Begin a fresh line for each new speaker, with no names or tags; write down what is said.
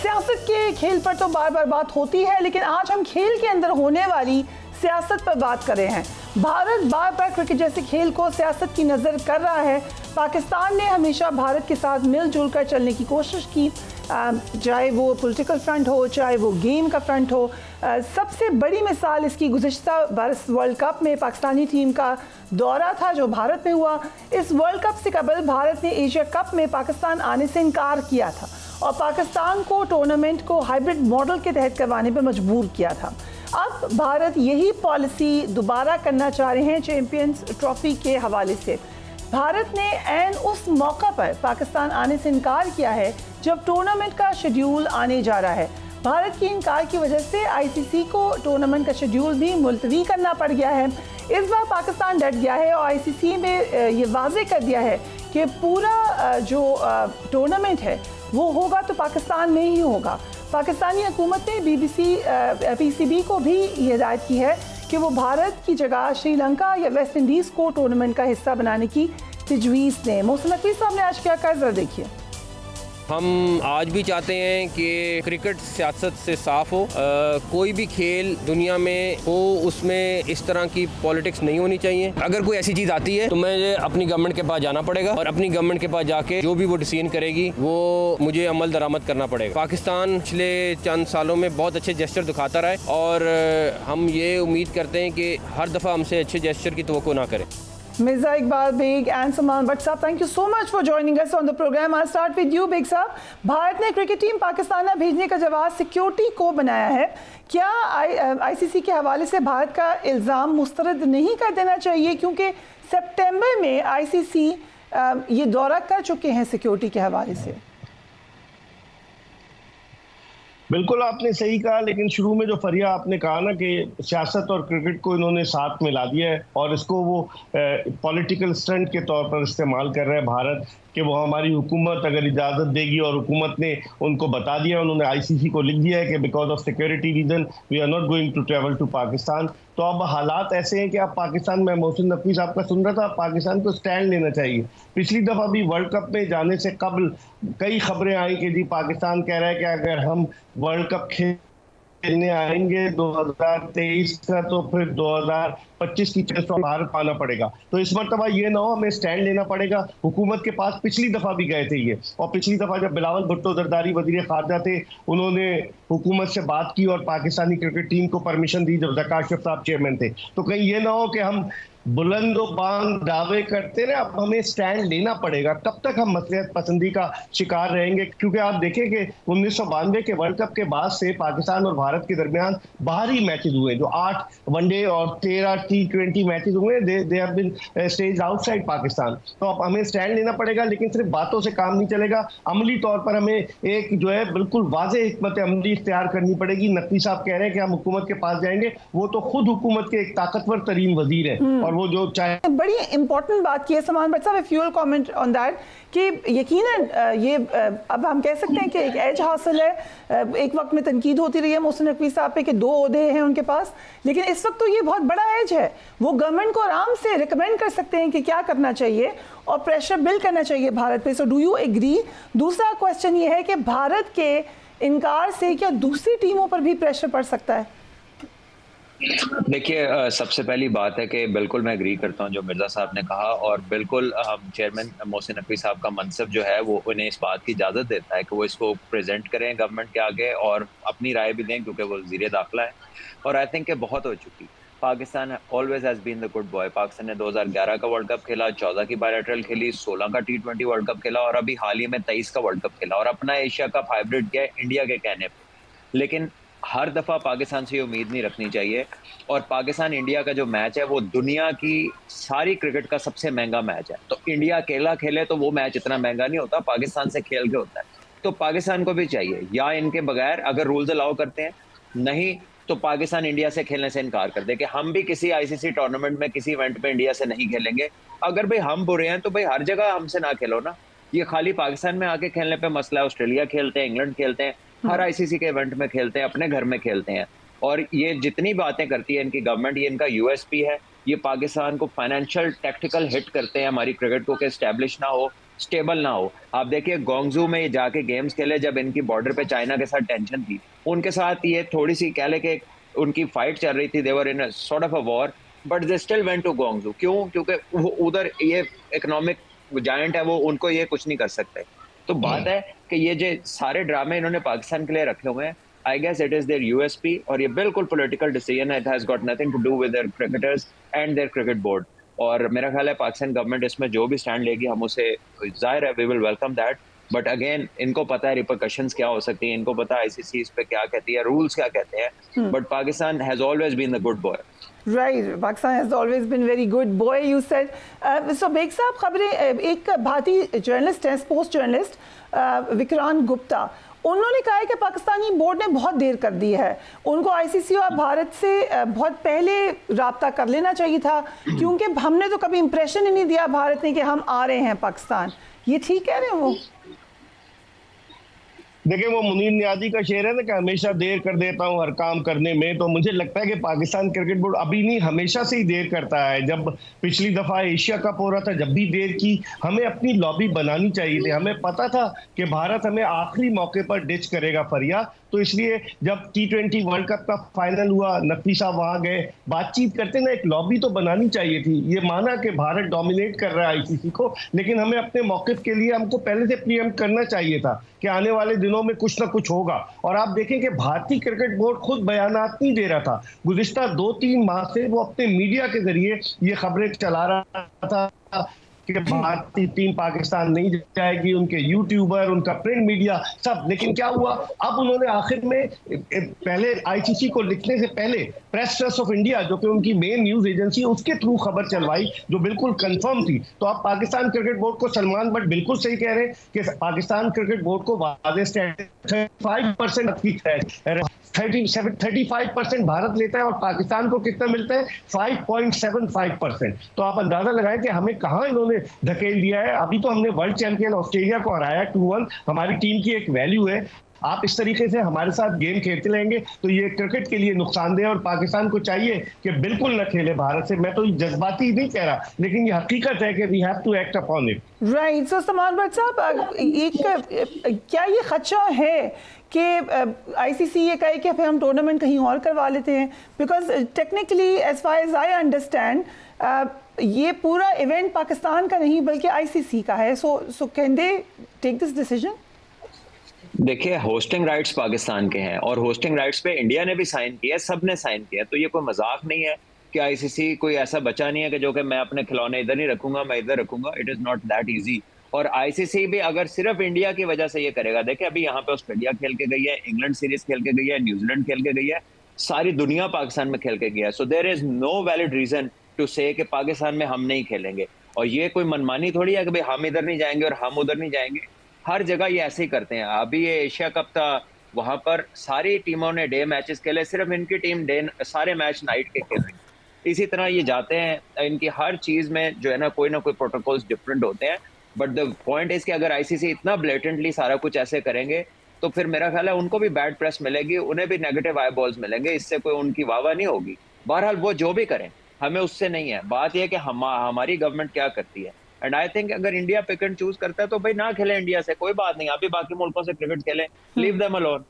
सियासत के खेल पर तो बार बार बात होती है, लेकिन आज हम खेल के अंदर होने वाली सियासत पर बात कर रहे हैं। भारत बार बार क्रिकेट जैसे खेल को सियासत की नज़र कर रहा है। पाकिस्तान ने हमेशा भारत के साथ मिलजुल कर चलने की कोशिश की, चाहे वो पॉलिटिकल फ्रंट हो, चाहे वो गेम का फ्रंट हो। सबसे बड़ी मिसाल इसकी गुज़िश्ता बरस वर्ल्ड कप में पाकिस्तानी टीम का दौरा था जो भारत में हुआ। इस वर्ल्ड कप से कबल भारत ने एशिया कप में पाकिस्तान आने से इनकार किया था और पाकिस्तान को टूर्नामेंट को हाइब्रिड मॉडल के तहत करवाने पर मजबूर किया था। अब भारत यही पॉलिसी दोबारा करना चाह रहे हैं चैंपियंस ट्रॉफी के हवाले से। भारत ने ऐन उस मौका पर पाकिस्तान आने से इनकार किया है जब टूर्नामेंट का शेड्यूल आने जा रहा है। भारत के इनकार की वजह से आईसीसी को टूर्नामेंट का शेड्यूल भी मुलतवी करना पड़ गया है। इस बार पाकिस्तान डट गया है और आईसीसी में ये वाज़ेह कर दिया है कि पूरा जो टूर्नामेंट है वो होगा तो पाकिस्तान में ही होगा। पाकिस्तानी हुकूमत ने पीसीबी को भी हिदायत की है कि वो भारत की जगह श्रीलंका या वेस्ट इंडीज़ को टूर्नामेंट का हिस्सा बनाने की तजवीज़ दें। मोहसिन नकवी साहब ने आज क्या कहा, जरा देखिए।
हम आज भी चाहते हैं कि क्रिकेट सियासत से साफ़ हो। कोई भी खेल दुनिया में हो उसमें इस तरह की पॉलिटिक्स नहीं होनी चाहिए। अगर कोई ऐसी चीज़ आती है तो मुझे अपनी गवर्नमेंट के पास जाना पड़ेगा और अपनी गवर्नमेंट के पास जाके जो भी वो डिसीजन करेगी वो मुझे अमल दरामद करना पड़ेगा। पाकिस्तान पिछले चंद सालों में बहुत अच्छे जेस्चर दिखाता रहा है और हम ये उम्मीद करते हैं कि हर दफ़ा हमसे अच्छे जेस्चर की तवक्को ना करें।
Mirza Iqbal Beg and Salman Butt साहब, thank you so much for joining us on the program. I'll start with you, Beg साहब। भारत ने क्रिकेट टीम पाकिस्तान भेजने का जवाब सिक्योरिटी को बनाया है। क्या आईसीसी के हवाले से भारत का इल्ज़ाम मुस्तरद नहीं कर देना चाहिए, क्योंकि सितंबर में आईसीसी ये दौरा कर चुके हैं सिक्योरिटी के हवाले से?
बिल्कुल आपने सही कहा, लेकिन शुरू में जो फरिया आपने कहा ना कि सियासत और क्रिकेट को इन्होंने साथ मिला दिया है और इसको वो पॉलिटिकल स्टंट के तौर पर इस्तेमाल कर रहे हैं भारत कि वो हमारी हुकूमत अगर इजाज़त देगी, और हुकूमत ने उनको बता दिया, उन्होंने आईसीसी को लिख दिया है कि because of security reason we are not going to travel to Pakistan. तो अब हालात ऐसे हैं कि अब पाकिस्तान, मैं मोहसिन नकवी साहब का सुन रहा था, पाकिस्तान को स्टैंड लेना चाहिए। पिछली दफ़ा भी वर्ल्ड कप में जाने से कबल कई खबरें आई कि जी पाकिस्तान कह रहा है कि अगर हम वर्ल्ड कप खेलने आएंगे 2023 का तो फिर 2025 की चेस तो भारत पाना पड़ेगा। तो इस मरतबा ये ना हो, हमें स्टैंड लेना पड़ेगा। हुकूमत के पास पिछली दफ़ा भी गए थे ये, और पिछली दफ़ा जब बिलावल भुट्टो जरदारी वज़ीर ख़ारजा थे, उन्होंने हुकूमत से बात की और पाकिस्तानी क्रिकेट टीम को परमिशन दी जब ज़का अशरफ साहब चेयरमैन थे। तो कहीं ये ना हो कि हम बुलंदो बांग दावे करते रहे, अब हमें स्टैंड लेना पड़ेगा। कब तक हम मसलियत पसंदी का शिकार रहेंगे? क्योंकि आप देखें कि 1992 के वर्ल्ड कप के बाद से पाकिस्तान और भारत के दरमियान बाहरी मैचेस हुए, जो 8 वनडे और 13 T20 मैचेस हुए, they have been stage outside Pakistan. तो अब हमें स्टैंड लेना पड़ेगा, लेकिन सिर्फ बातों से काम नहीं चलेगा। अमली तौर पर हमें एक जो है बिल्कुल वाज़ेह हिकमत अमली इख्तियार करनी पड़ेगी। नकवी साहब कह रहे हैं कि हम हुकूमत के पास जाएंगे, वो तो खुद हुकूमत के एक ताकतवर तरीन वजीर है और वो जो चाहे।
बड़ी इंपॉर्टेंट बात की है सलमान भट्ट साहब, फ्यूल कमेंट ऑन दैट कि यकीनन ये अब हम कह सकते हैं कि एक एज हासिल है। एक वक्त में तनकीद होती रही है मोहसिन नकवी साहब पे कि 2 ओहदे हैं उनके पास, लेकिन इस वक्त तो ये बहुत बड़ा एज है। वो गवर्नमेंट को आराम से रिकमेंड कर सकते हैं कि क्या करना चाहिए और प्रेशर बिल्ड करना चाहिए भारत पे। So do you agree? दूसरा क्वेश्चन ये है कि भारत के इनकार से क्या दूसरी टीमों पर भी प्रेशर पड़ सकता है?
देखिए, सबसे पहली बात है कि बिल्कुल मैं एग्री करता हूं जो मिर्ज़ा साहब ने कहा, और बिल्कुल चेयरमैन मोहसिन नकवी साहब का मनसब जो है वो उन्हें इस बात की इजाज़त देता है कि वो इसको प्रेजेंट करें गवर्नमेंट के आगे और अपनी राय भी दें, क्योंकि वो वज़ीर दाखिला है। और आई थिंक कि बहुत हो चुकी। Pakistan always has been the good boy. Pakistan ने 2011 का वर्ल्ड कप खेला, 14 की बायलैटरल खेली, 16 का T20 वर्ल्ड कप खेला और अभी हाल ही में 23 का वर्ल्ड कप खेला, और अपना एशिया कप हाइब्रिड किया इंडिया के कहने पर। लेकिन हर दफ़ा पाकिस्तान से ये उम्मीद नहीं रखनी चाहिए। और पाकिस्तान इंडिया का जो मैच है वो दुनिया की सारी क्रिकेट का सबसे महंगा मैच है। तो इंडिया अकेला खेले तो वो मैच इतना महंगा नहीं होता, पाकिस्तान से खेल के होता है। तो पाकिस्तान को भी चाहिए, या इनके बगैर अगर रूल्स अलाउ करते हैं, नहीं तो पाकिस्तान इंडिया से खेलने से इनकार कर दे कि हम भी किसी आईसीसी टूर्नामेंट में किसी इवेंट में इंडिया से नहीं खेलेंगे। अगर भाई हम बुरे हैं तो भाई हर जगह हमसे ना खेलो ना। ये खाली पाकिस्तान में आके खेलने पे मसला है। ऑस्ट्रेलिया खेलते हैं, इंग्लैंड खेलते हैं, हर आईसीसी के इवेंट में खेलते हैं, अपने घर में खेलते हैं। और ये जितनी बातें करती है इनकी गवर्नमेंट, ये इनका यूएसपी है। ये पाकिस्तान को फाइनेंशियल टैक्टिकल हिट करते हैं हमारी क्रिकेट को कि एस्टैब्लिश ना हो, स्टेबल ना हो। आप देखिए गोंगजू में जाके गेम्स खेले जब इनकी बॉर्डर पे चाइना के साथ टेंशन थी, उनके साथ ये थोड़ी सी कह ले कि उनकी फाइट चल रही थी, they were in sort of a war, but they still went to Gongju. क्यों? क्योंकि उधर ये इकोनॉमिक जायंट है, वो उनको ये कुछ नहीं कर सकते। तो बात है कि ये जो सारे ड्रामे इन्होंने पाकिस्तान के लिए रखे हुए हैं, I guess it is their USP, और ये बिल्कुल पॉलिटिकल डिसीजन है। It has got nothing to do with their cricketers and their cricket board. और मेरा ख्याल है पाकिस्तान गवर्नमेंट इसमें जो भी स्टैंड लेगी, हम उसे, जाहिर है we will welcome that, but again इनको पता है रिपरकशंस क्या हो सकती है, इनको पता है आईसीसी इस पे क्या कहती है, रूल्स क्या कहते हैं, but Pakistan has always been the good boy.
Right, Pakistan has always been very good boy, you said. So Baig sahab, खबरें, एक भारतीय जर्नलिस्ट हैं, स्पोर्ट्स जर्नलिस्ट विक्रांत गुप्ता, उन्होंने कहा है कि पाकिस्तानी बोर्ड ने बहुत देर कर दी है, उनको आईसीसी और भारत से बहुत पहले राब्ता कर लेना चाहिए था, क्योंकि हमने तो कभी इंप्रेशन ही नहीं दिया भारत ने कि हम आ रहे हैं पाकिस्तान। ये ठीक कह रहे हैं वो?
देखिए, वो मुनीर नियाजी का शेर है ना कि हमेशा देर कर देता हूँ हर काम करने में। तो मुझे लगता है कि पाकिस्तान क्रिकेट बोर्ड अभी नहीं, हमेशा से ही देर करता है। जब पिछली दफा एशिया कप हो रहा था, जब भी देर की, हमें अपनी लॉबी बनानी चाहिए थी। हमें पता था कि भारत हमें आखिरी मौके पर डिच करेगा फरिया, तो इसलिए जब T20 वर्ल्ड कप का फाइनल हुआ, नकवी साहब वहां गए, बातचीत करते ना, एक लॉबी तो बनानी चाहिए थी। ये माना कि भारत डोमिनेट कर रहा है आईसीसी को, लेकिन हमें अपने मौके के लिए हमको पहले से प्रीएम्प्ट करना चाहिए था कि आने वाले दिनों में कुछ ना कुछ होगा। और आप देखें कि भारतीय क्रिकेट बोर्ड खुद बयानात नहीं दे रहा था। गुज़िश्ता 2-3 माह से वो अपने मीडिया के जरिए ये खबरें चला रहा था कि भारतीय टीम पाकिस्तान नहीं जाएगी, उनके यूट्यूबर, उनका प्रिंट मीडिया सब। लेकिन क्या हुआ, अब उन्होंने आखिर में पहले आईसीसी को लिखने से पहले प्रेस ट्रस्ट ऑफ इंडिया, जो कि उनकी मेन न्यूज एजेंसी है, उसके थ्रू खबर चलवाई, जो बिल्कुल कंफर्म थी। तो आप पाकिस्तान क्रिकेट बोर्ड को, सलमान बट बिल्कुल सही कह रहे हैं कि पाकिस्तान क्रिकेट बोर्ड को वादे 35% भारत लेता है और पाकिस्तान को कितना मिलता है? 5.75%। तो आप अंदाजा लगाएं कि हमें कहां इन्होंने धकेल दिया है। अभी तो हमने वर्ल्ड चैंपियन ऑस्ट्रेलिया को हराया 2-1, हमारी टीम की एक वैल्यू है। आप इस तरीके से हमारे साथ गेम खेलते रहेंगे तो ये क्रिकेट के लिए नुकसानदेह, और पाकिस्तान को चाहिए कि बिल्कुल न खेले भारत से। मैं तो जज्बाती नहीं कह रहा, लेकिन ये हकीकत है कि we have to act upon it.
Right. So Salman Bhatt sahab, क्या ये खदशा है कि आईसीसी ये कहे कि फिर हम टूर्नामेंट कहीं और करवा लेते हैं? Because technically as far as I understand ये पूरा इवेंट पाकिस्तान का नहीं बल्कि आईसीसी का है। So can they take this decision?
देखिए, होस्टिंग राइट्स पाकिस्तान के हैं और होस्टिंग राइट्स पे इंडिया ने भी साइन किया, सब ने साइन किया। तो ये कोई मजाक नहीं है कि आईसीसी कोई ऐसा बचा नहीं है कि जो कि मैं अपने खिलौने इधर नहीं रखूंगा, मैं इधर रखूंगा। It is not that easy. और आईसीसी भी अगर सिर्फ इंडिया की वजह से ये करेगा, देखिए अभी यहाँ पे ऑस्ट्रेलिया खेल के गई है, इंग्लैंड सीरीज खेल के गई है, न्यूजीलैंड खेल के गई है, सारी दुनिया पाकिस्तान में खेल के गया है। So there is no valid reason to say कि पाकिस्तान में हम नहीं खेलेंगे। और ये कोई मनमानी थोड़ी है कि भाई हम इधर नहीं जाएंगे और हम उधर नहीं जाएंगे। हर जगह ये ऐसे ही करते हैं। अभी ये एशिया कप था, वहां पर सारी टीमों ने डे मैचेस खेले, सिर्फ इनकी टीम डे सारे मैच नाइट के खेल रही। इसी तरह ये जाते हैं, इनकी हर चीज में जो है ना कोई प्रोटोकॉल्स डिफरेंट होते हैं। बट द पॉइंट इज कि अगर आईसीसी इतना ब्लेटेंटली सारा कुछ ऐसे करेंगे तो फिर मेरा ख्याल है उनको भी बैड प्रेस मिलेगी, उन्हें भी नेगेटिव आई बॉल्स मिलेंगे, इससे कोई उनकी वाहवाह नहीं होगी। बहरहाल वो जो भी करें, हमें उससे नहीं है। बात यह कि हमारी गवर्नमेंट क्या करती है। एंड आई थिंक अगर इंडिया पिक एंड चूज करता है तो भाई ना खेले इंडिया से, कोई बात नहीं। अभी बाकी मुल्कों से क्रिकेट खेलें, लीव देम अलोन।